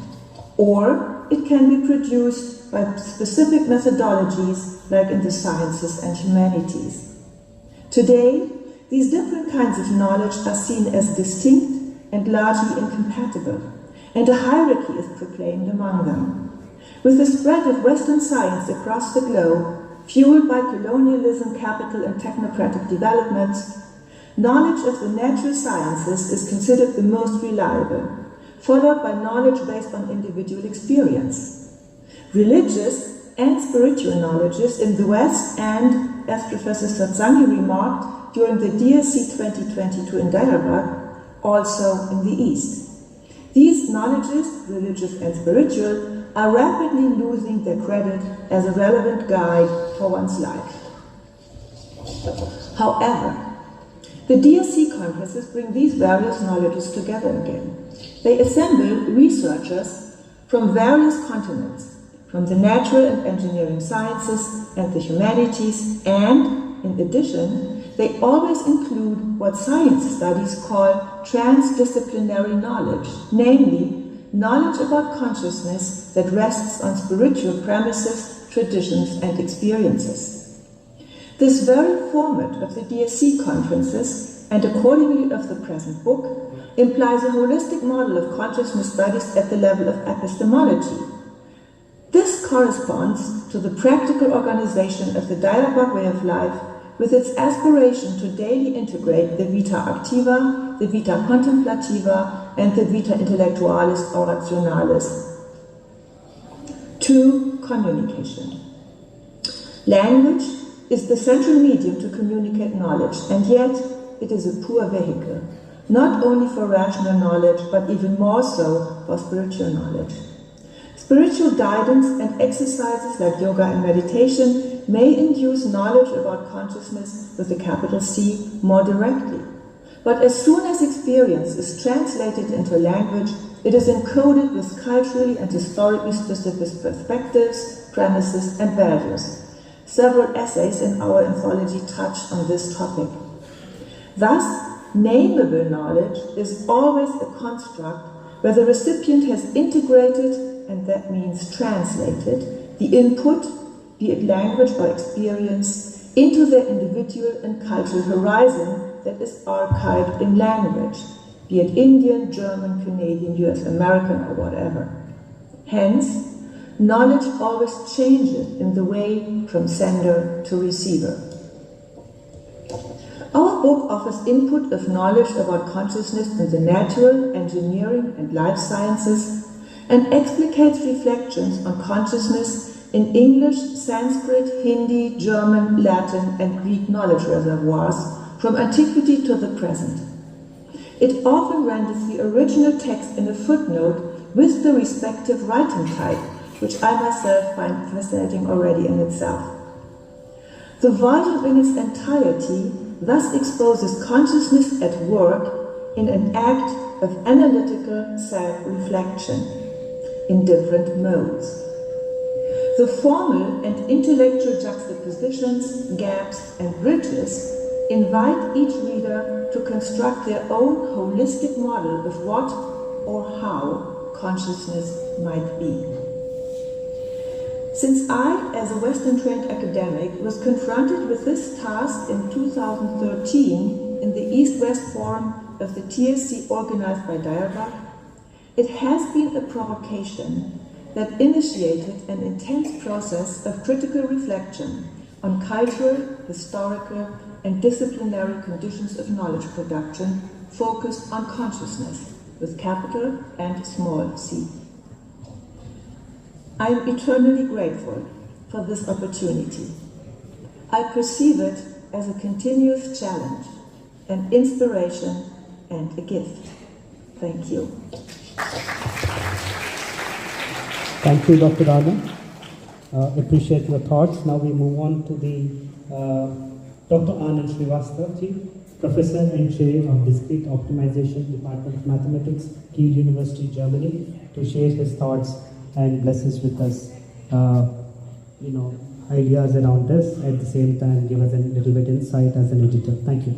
Or it can be produced by specific methodologies like in the sciences and humanities. Today, these different kinds of knowledge are seen as distinct and largely incompatible, and a hierarchy is proclaimed among them. With the spread of Western science across the globe, fueled by colonialism, capital, and technocratic developments, knowledge of the natural sciences is considered the most reliable, followed by knowledge based on individual experience. Religious and spiritual knowledges in the West and, as Professor Satsangi remarked during the DSC 2022 in Dayarbak, also in the East. These knowledges, religious and spiritual, are rapidly losing their credit as a relevant guide for one's life. However, the DSC conferences bring these various knowledges together again. They assemble researchers from various continents, from the natural and engineering sciences and the humanities, and, in addition, they always include what science studies call transdisciplinary knowledge, namely, knowledge about consciousness that rests on spiritual premises, traditions, and experiences. This very format of the DSC conferences, and accordingly of the present book, implies a holistic model of consciousness studies at the level of epistemology. This corresponds to the practical organization of the Dayarbak way of life, with its aspiration to daily integrate the vita activa, the vita contemplativa, and the vita intellectualis or rationalis. 2. Communication. Language is the central medium to communicate knowledge, and yet it is a poor vehicle, not only for rational knowledge, but even more so for spiritual knowledge. Spiritual guidance and exercises like yoga and meditation may induce knowledge about consciousness with a capital C more directly. But as soon as experience is translated into language, it is encoded with culturally and historically specific perspectives, premises, and values. Several essays in our anthology touch on this topic. Thus, Nameable knowledge is always a construct where the recipient has integrated, and that means translated, the input, be it language or experience, into their individual and cultural horizon that is archived in language, be it Indian, German, Canadian, US, American, or whatever. Hence, knowledge always changes in the way from sender to receiver. Our book offers input of knowledge about consciousness in the natural, engineering, and life sciences, and explicates reflections on consciousness in English, Sanskrit, Hindi, German, Latin, and Greek knowledge reservoirs from antiquity to the present. It often renders the original text in a footnote with the respective writing type, which I myself find fascinating already in itself. The volume in its entirety thus exposes consciousness at work in an act of analytical self-reflection in different modes. The formal and intellectual juxtapositions, gaps, and bridges invite each reader to construct their own holistic model of what or how consciousness might be. Since I, as a Western-trained academic, was confronted with this task in 2013 in the East-West Forum of the TSC organized by Dierbach, it has been a provocation that initiated an intense process of critical reflection on cultural, historical, and disciplinary conditions of knowledge production focused on consciousness, with capital and small c. I am eternally grateful for this opportunity. I perceive it as a continuous challenge, an inspiration, and a gift. Thank you. Thank you, Dr. Anand. Appreciate your thoughts. Now we move on to the Dr. Anand Srivastav, Professor and Chair of Discrete Optimization, Department of Mathematics, Kiel University, Germany, to share his thoughts and bless us with us, ideas around this. At the same time, give us a little bit insight as an editor. Thank you.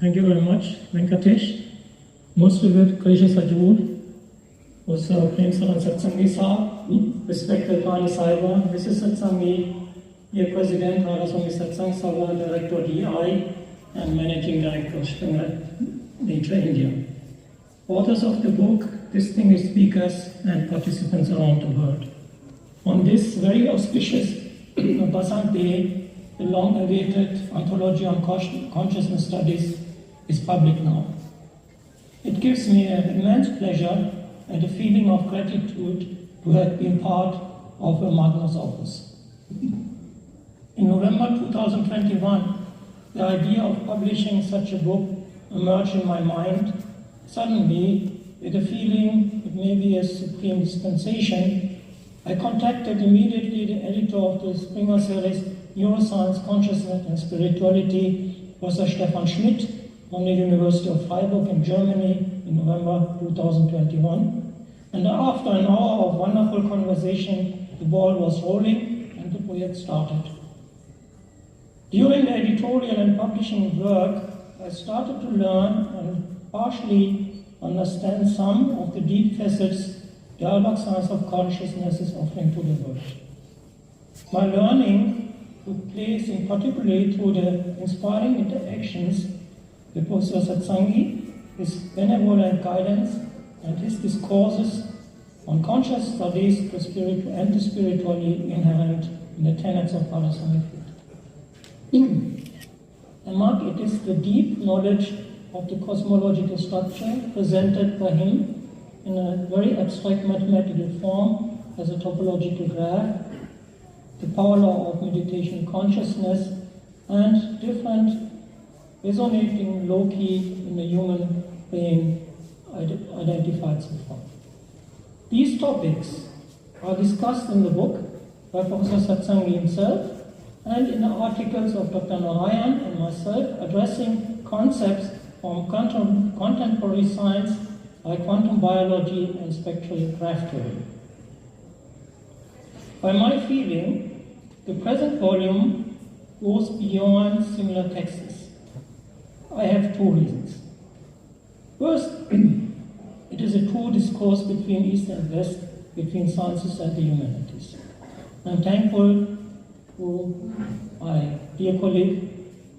Thank you very much, Venkatesh. Most revered, gracious Hajur, also Principal Satsangi sahab, respected Pani Sahiba, Mrs. Satsangi, Dear President, Radhasangi Satsang Sabha, Director DI, and Managing Director Springer Nature India. Authors of the book, distinguished speakers, and participants around the world. On this very auspicious Basant Day, the long-awaited anthology on consciousness studies is public now. It gives me an immense pleasure and a feeling of gratitude to have been part of a magnus opus. In November 2021, the idea of publishing such a book emerged in my mind. Suddenly, with a feeling it may be a supreme dispensation, I contacted immediately the editor of the Springer series, Neuroscience, Consciousness and Spirituality, Professor Stefan Schmidt from the University of Freiburg in Germany in November 2021. And after an hour of wonderful conversation, the ball was rolling and the project started. During the editorial and publishing work, I started to learn and partially understand some of the deep facets the Albach science of consciousness is offering to the world. My learning took place in particularly through the inspiring interactions with Professor Satsangi, his benevolent guidance, and his discourses on conscious studies the spiritually inherent in the tenets of Radhasangi. Among it is the deep knowledge of the cosmological structure presented by him in a very abstract mathematical form as a topological graph, the power law of meditation consciousness, and different resonating loci in the human brain identified so far. These topics are discussed in the book by Professor Satsangi himself and in the articles of Dr. Narayan and myself addressing concepts from contemporary science like quantum biology and spectral graph theory. By my feeling, the present volume goes beyond similar texts. I have two reasons. First, it is a true discourse between East and West, between sciences and the humanities. I'm thankful to my dear colleague,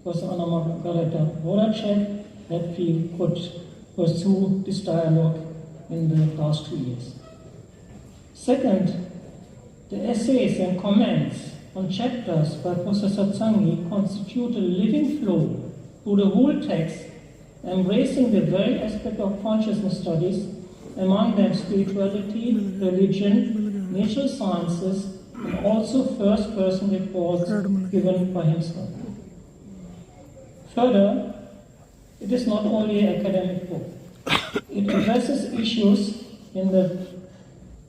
Professor Anna Margareta Voracek, that we could pursue this dialogue in the last 2 years. Second, the essays and comments on chapters by Professor Satsangi constitute a living flow through the whole text, embracing the very aspect of consciousness studies, among them spirituality, religion, natural sciences, and also first-person reports given by himself. Further, it is not only an academic book. It addresses issues in the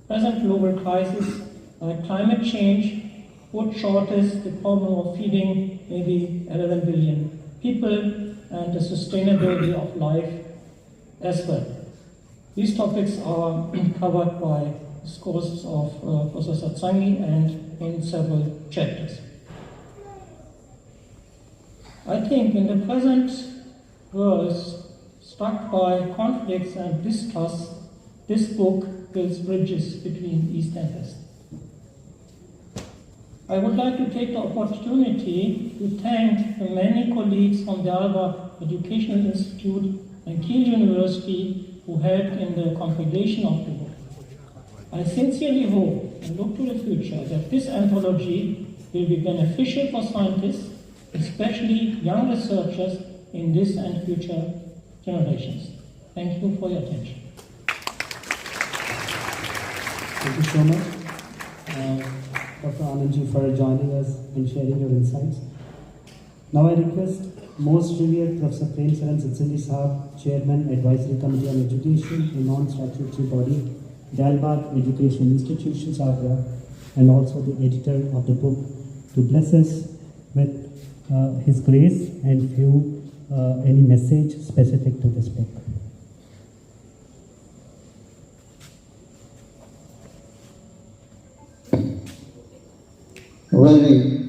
present global crisis like climate change, food shortage, the problem of feeding maybe 11 billion people, and the sustainability of life as well. These topics are covered by discourses of Professor Satsangi and in several chapters. I think in the present world, struck by conflicts and distrust, this book builds bridges between East and West. I would like to take the opportunity to thank the many colleagues from the Alba Educational Institute and Kiel University who helped in the compilation of the book. I sincerely hope and look to the future that this anthology will be beneficial for scientists, especially young researchers in this and future generations. Thank you for your attention. Thank you so much, Dr. Anandji, for joining us and sharing your insights. Now I request most revered Professor Prem Saran Satsangi Sahab, Chairman, Advisory Committee on Education, a non-statutory body, Dalbagh Education Institutions, Agra, and also the editor of the book, to bless us with his grace and any message specific to this book. Very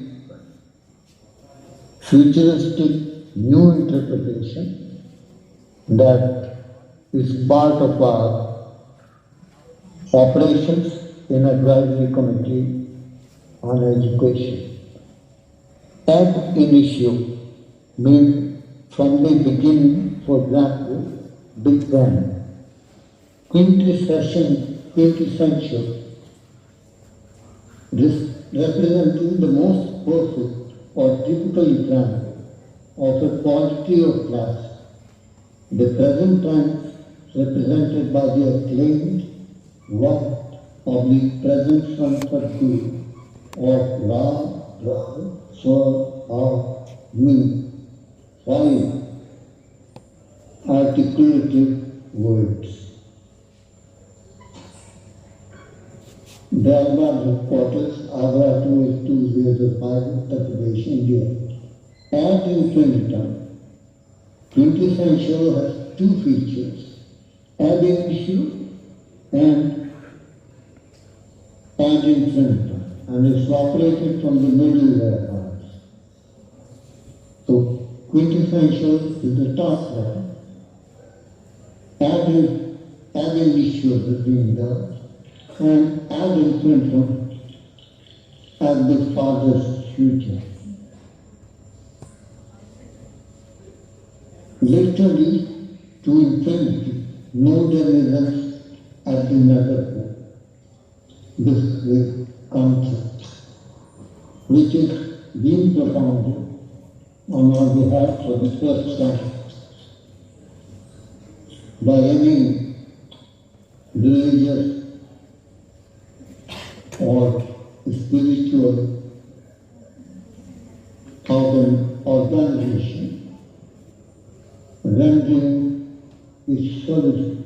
futuristic new interpretation that is part of our operations in Advisory Committee on Education. Ab initio means from the beginning, for example, Big Bang. Quintessential, this representing the most perfect or typical example of a quality of class. The present times represented by the acclaimed work of the present Sanskrit of Ra, Ra, Swa, Ha, Mi, 5 articulative words. Dalbagh headquarters, Agra 28205, Uttar Pradesh, India. At infinitum, quintessential has two features, ad initio and ad infinitum, and is operated from the middle thereabouts. So, quintessential is the top level, ad initio between the and ad infinitum as the farthest future. Literally to infinity, no denizen at the nether pole. This is the concept which is being propounded on our behalf for the first time by any religious or spiritual organization rendering its service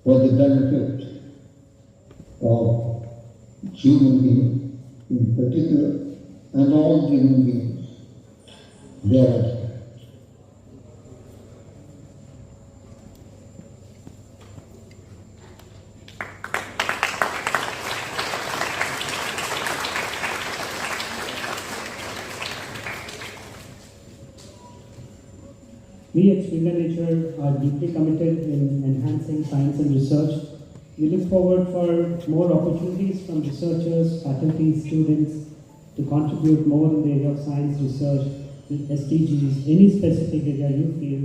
for the benefit of human beings in particular and all human beings thereafter. We at Springer Nature are deeply committed in enhancing science and research. We look forward for more opportunities from researchers, faculty, students to contribute more in the area of science research, SDGs, any specific area you feel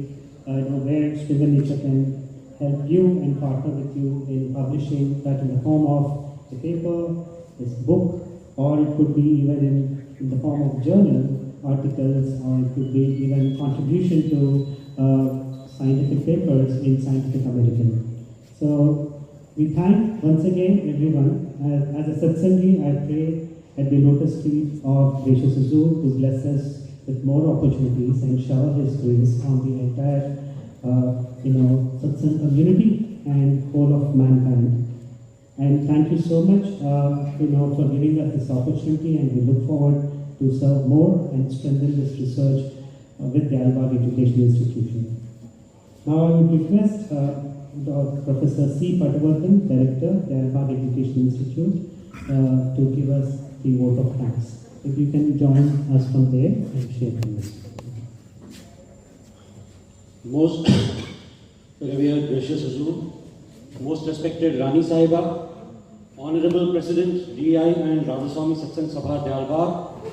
where Springer Nature can help you and partner with you in publishing that in the form of a paper, a book, or it could be even in the form of journal articles, or it could be even contribution to scientific papers in Scientific American. So we thank once again everyone. As a Satsangi, I pray at the lotus feet of Gracious Huzur to bless us with more opportunities and shower His grace on the entire Satsang community and whole of mankind. And thank you so much for giving us this opportunity, and we look forward to serve more and strengthen this research with the Albag Educational Institution. Now I would request Professor C. Patavardhan, Director, the Albag Educational Institute, to give us the vote of thanks. If you can join us from there and share this. Most revered Gracious Huzur, most respected Rani Sahiba, Honorable President DI and Radhaswami Satsang Sabha Dalbag,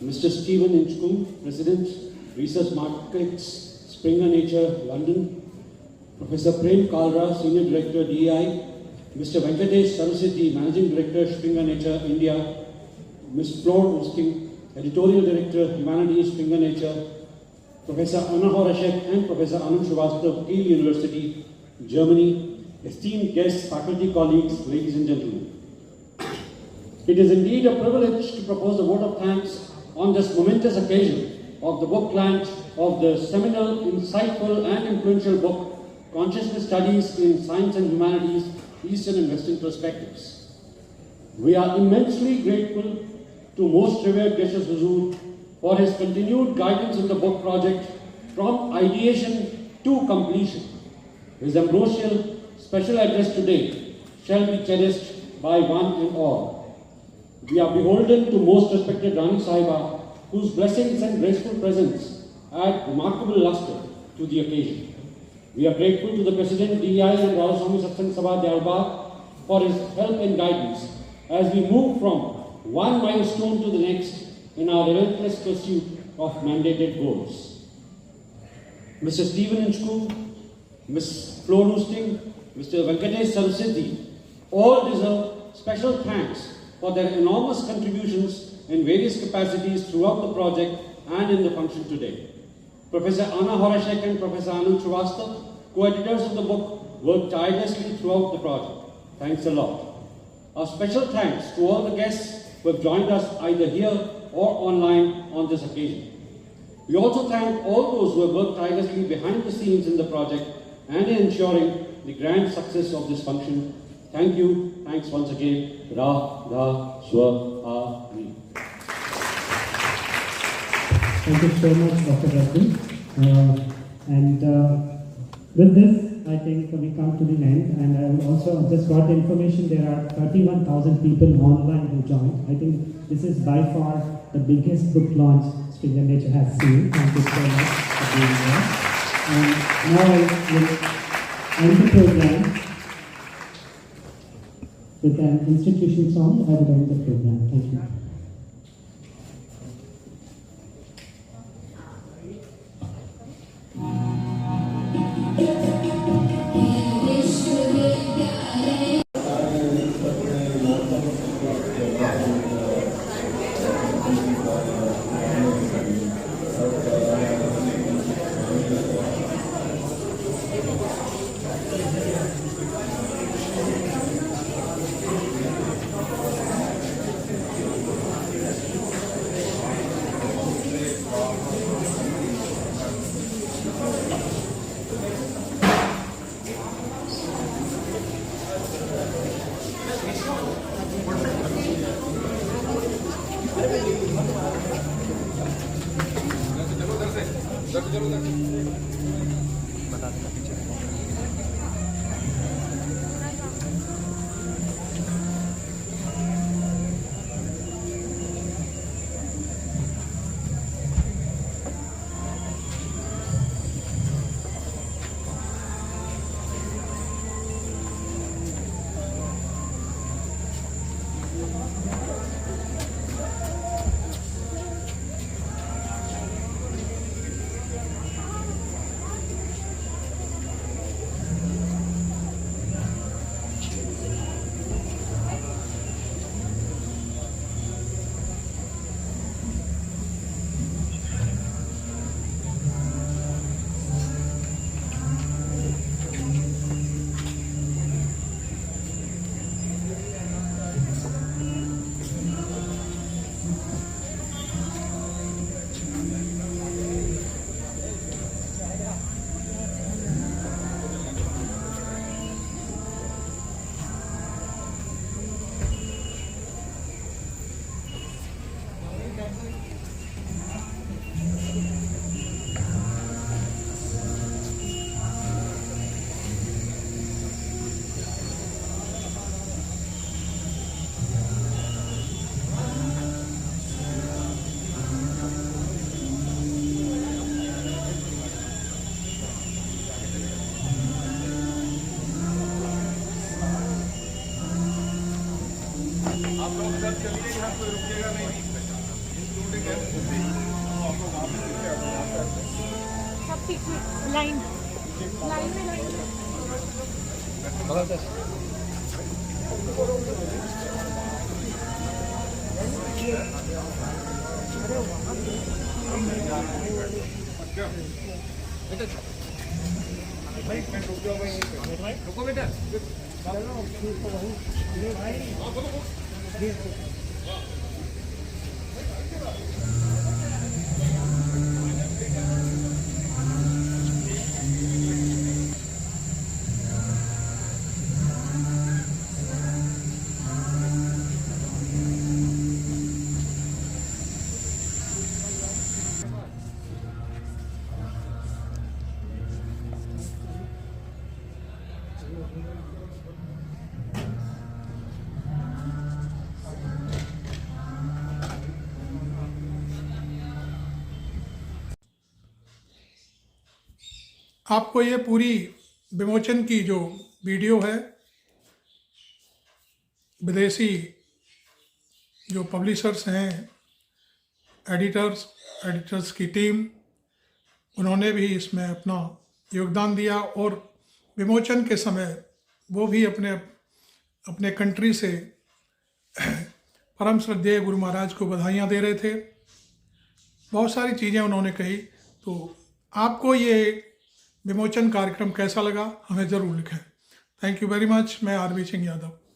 Mr. Stephen Inchkum, President, Research Markets, Springer Nature, London, Professor Prem Kalra, Senior Director DI, Mr. Venkatesh Saraswati, Managing Director, Springer Nature, India, Ms. Flor Osking, Editorial Director, Humanities, Springer Nature, Professor Anna Horashek and Professor Anand Srivastava, Kiel University, Germany, esteemed guests, faculty colleagues, ladies and gentlemen. It is indeed a privilege to propose a vote of thanks on this momentous occasion of the book launch of the seminal, insightful and influential book, Consciousness Studies in Science and Humanities, Eastern and Western Perspectives. We are immensely grateful to Most Revered Gracious Huzur for his continued guidance in the book project from ideation to completion. His ambrosial special address today shall be cherished by one and all. We are beholden to Most Respected Rani Sahiba, whose blessings and graceful presence add remarkable luster to the occasion. We are grateful to the President DI and Radhaswami Satsang Sabha Dalbag for his help and guidance as we move from one milestone to the next in our relentless pursuit of mandated goals. Mr. Stephen Inchkum, Ms. Flor Roosting, Mr. Venkatesh Saraswati, all deserve special thanks for their enormous contributions in various capacities throughout the project and in the function today. Professor Anna Horashek and Professor Anand Srivastava, co-editors of the book, worked tirelessly throughout the project. Thanks a lot. A special thanks to all the guests who have joined us either here or online on this occasion. We also thank all those who have worked tirelessly behind the scenes in the project and in ensuring the grand success of this function. Thank you. Thanks once again. Ra, Da, Swa, A, Mi. Thank you so much, Dr. Rathi. With this, I think we come to the end, and I also just got the information there are 31,000 people online who joined. I think this is by far the biggest book launch Springer Nature has seen. Thank you so much for being there. And now I will end the program with an institution song. I will end the program. Thank you. सब ठीक है, line line में line रुको बेटा। आपको ये पूरी विमोचन की जो वीडियो है, विदेशी जो पब्लिशर्स हैं, एडिटर्स की टीम, उन्होंने भी इसमें अपना योगदान दिया और विमोचन के समय वो भी अपने कंट्री से परम श्रद्धेय गुरु महाराज को बधाइयाँ दे रहे थे। बहुत सारी चीज़ें उन्होंने कही। तो आपको ये विमोचन कार्यक्रम कैसा लगा हमें ज़रूर लिखें। Thank you very much. मैं आरबी सिंह यादव।